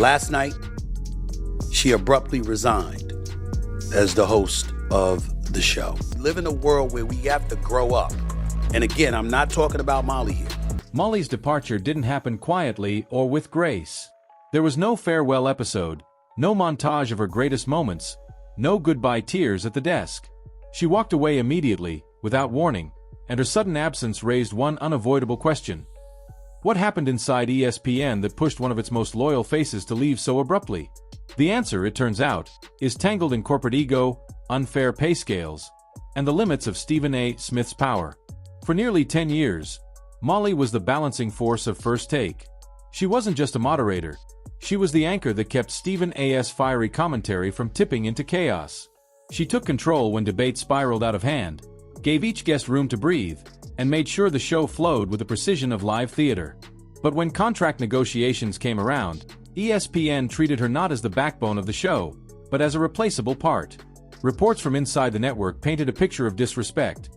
Last night, she abruptly resigned as the host of the show. We live in a world where we have to grow up. And again, I'm not talking about Molly here. Molly's departure didn't happen quietly or with grace. There was no farewell episode, no montage of her greatest moments, no goodbye tears at the desk. She walked away immediately, without warning, and her sudden absence raised one unavoidable question. What happened inside ESPN that pushed one of its most loyal faces to leave so abruptly? The answer, it turns out, is tangled in corporate ego, unfair pay scales, and the limits of Stephen A. Smith's power. For nearly 10 years, Molly was the balancing force of First Take. She wasn't just a moderator. She was the anchor that kept Stephen A.'s fiery commentary from tipping into chaos. She took control when debate spiraled out of hand, gave each guest room to breathe, and made sure the show flowed with the precision of live theater. But when contract negotiations came around, ESPN treated her not as the backbone of the show, but as a replaceable part. Reports from inside the network painted a picture of disrespect.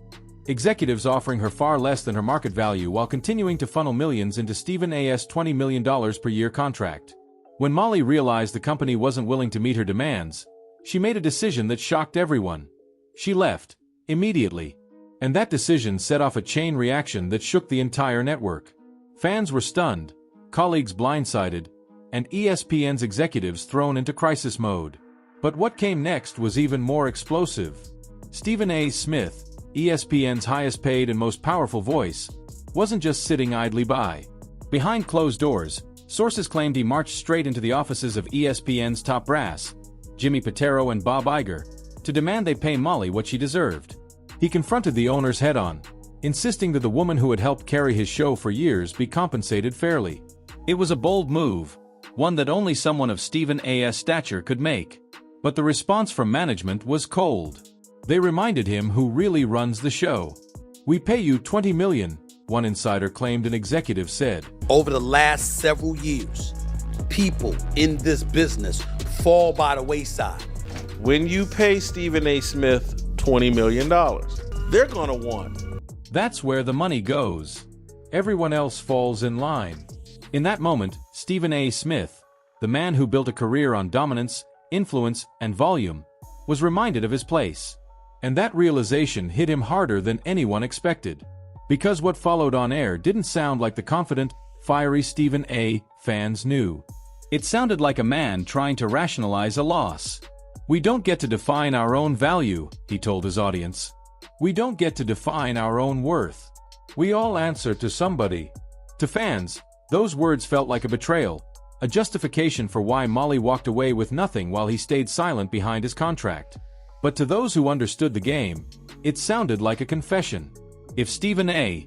Executives offering her far less than her market value while continuing to funnel millions into Stephen A.'s $20 million per year contract. When Molly realized the company wasn't willing to meet her demands, she made a decision that shocked everyone. She left, immediately. And that decision set off a chain reaction that shook the entire network. Fans were stunned, colleagues blindsided, and ESPN's executives thrown into crisis mode. But what came next was even more explosive. Stephen A. Smith, ESPN's highest paid and most powerful voice, wasn't just sitting idly by. Behind closed doors, sources claimed he marched straight into the offices of ESPN's top brass, Jimmy Pitaro and Bob Iger, to demand they pay Molly what she deserved. He confronted the owners head-on, insisting that the woman who had helped carry his show for years be compensated fairly. It was a bold move, one that only someone of Stephen A.'s stature could make. But the response from management was cold. They reminded him who really runs the show. "We pay you $20 million, one insider claimed an executive said. Over the last several years, people in this business fall by the wayside. When you pay Stephen A. Smith $20 million, they're gonna want. That's where the money goes. Everyone else falls in line. In that moment, Stephen A. Smith, the man who built a career on dominance, influence, and volume, was reminded of his place. And that realization hit him harder than anyone expected. Because what followed on air didn't sound like the confident, fiery Stephen A. fans knew. It sounded like a man trying to rationalize a loss. "We don't get to define our own value," he told his audience. "We don't get to define our own worth. We all answer to somebody." To fans, those words felt like a betrayal, a justification for why Molly walked away with nothing while he stayed silent behind his contract. But to those who understood the game, it sounded like a confession. If Stephen A.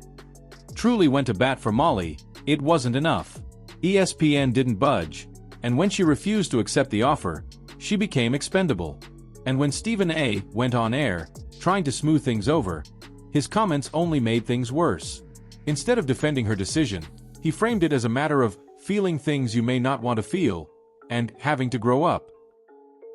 truly went to bat for Molly, it wasn't enough. ESPN didn't budge, and when she refused to accept the offer, she became expendable. And when Stephen A. went on air, trying to smooth things over, his comments only made things worse. Instead of defending her decision, he framed it as a matter of feeling things you may not want to feel, and having to grow up.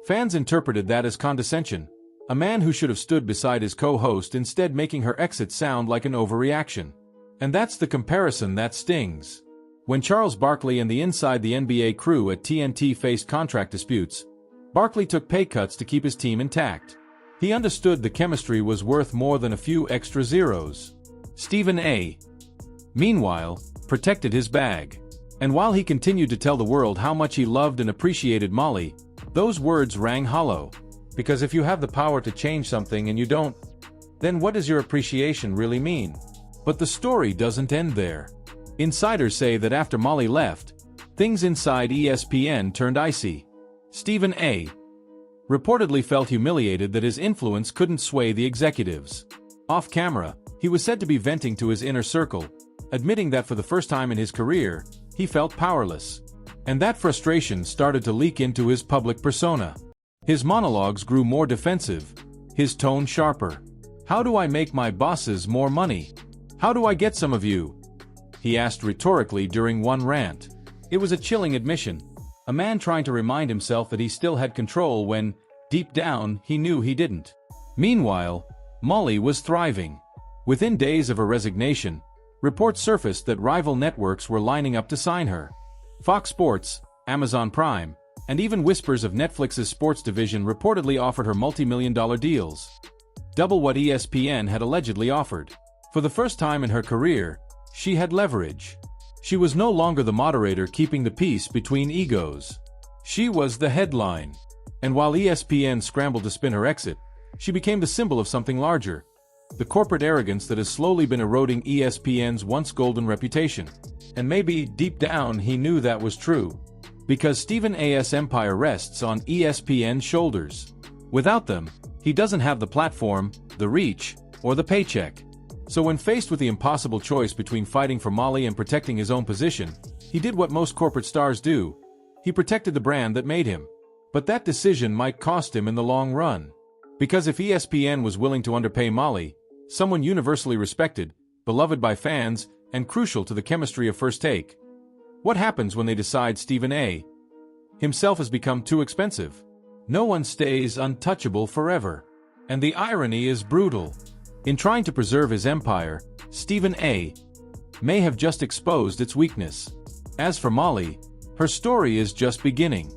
Fans interpreted that as condescension, a man who should have stood beside his co-host instead making her exit sound like an overreaction. And that's the comparison that stings. When Charles Barkley and the inside the NBA crew at TNT faced contract disputes, Barkley took pay cuts to keep his team intact. He understood the chemistry was worth more than a few extra zeros. Stephen A., meanwhile, protected his bag. And while he continued to tell the world how much he loved and appreciated Molly, those words rang hollow. Because if you have the power to change something and you don't, then what does your appreciation really mean? But the story doesn't end there. Insiders say that after Molly left, things inside ESPN turned icy. Stephen A. reportedly felt humiliated that his influence couldn't sway the executives. Off camera, he was said to be venting to his inner circle, admitting that for the first time in his career, he felt powerless. And that frustration started to leak into his public persona. His monologues grew more defensive, his tone sharper. "How do I make my bosses more money? How do I get some of you?" he asked rhetorically during one rant. It was a chilling admission, a man trying to remind himself that he still had control when, deep down, he knew he didn't. Meanwhile, Molly was thriving. Within days of her resignation, reports surfaced that rival networks were lining up to sign her. Fox Sports, Amazon Prime, and even whispers of Netflix's sports division reportedly offered her multi-million-dollar deals. Double what ESPN had allegedly offered. For the first time in her career, she had leverage. She was no longer the moderator keeping the peace between egos. She was the headline. And while ESPN scrambled to spin her exit, she became the symbol of something larger. The corporate arrogance that has slowly been eroding ESPN's once golden reputation. And maybe, deep down, he knew that was true. Because Stephen A.'s empire rests on ESPN's shoulders. Without them, he doesn't have the platform, the reach, or the paycheck. So when faced with the impossible choice between fighting for Molly and protecting his own position, he did what most corporate stars do. He protected the brand that made him. But that decision might cost him in the long run. Because if ESPN was willing to underpay Molly, someone universally respected, beloved by fans, and crucial to the chemistry of First Take, what happens when they decide Stephen A. himself has become too expensive? No one stays untouchable forever. And the irony is brutal. In trying to preserve his empire, Stephen A. may have just exposed its weakness. As for Molly, her story is just beginning.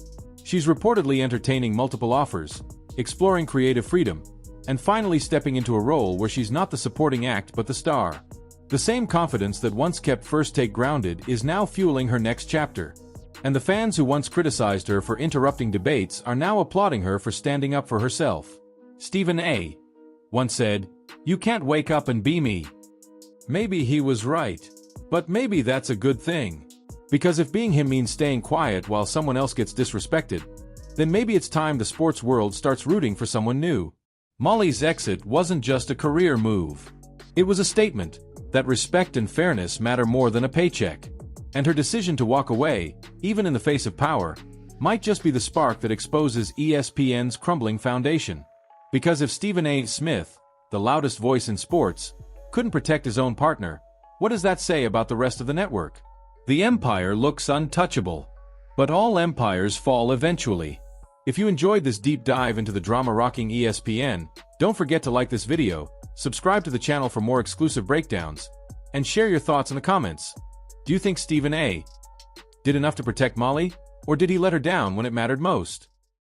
She's reportedly entertaining multiple offers, exploring creative freedom, and finally stepping into a role where she's not the supporting act but the star. The same confidence that once kept First Take grounded is now fueling her next chapter. And the fans who once criticized her for interrupting debates are now applauding her for standing up for herself. Stephen A. once said, "You can't wake up and be me." Maybe he was right. But maybe that's a good thing. Because if being him means staying quiet while someone else gets disrespected, then maybe it's time the sports world starts rooting for someone new. Molly's exit wasn't just a career move. It was a statement that respect and fairness matter more than a paycheck. And her decision to walk away, even in the face of power, might just be the spark that exposes ESPN's crumbling foundation. Because if Stephen A. Smith, the loudest voice in sports, couldn't protect his own partner, what does that say about the rest of the network? The empire looks untouchable. But all empires fall eventually. If you enjoyed this deep dive into the drama rocking ESPN, don't forget to like this video, subscribe to the channel for more exclusive breakdowns, and share your thoughts in the comments. Do you think Stephen A. did enough to protect Molly, or did he let her down when it mattered most?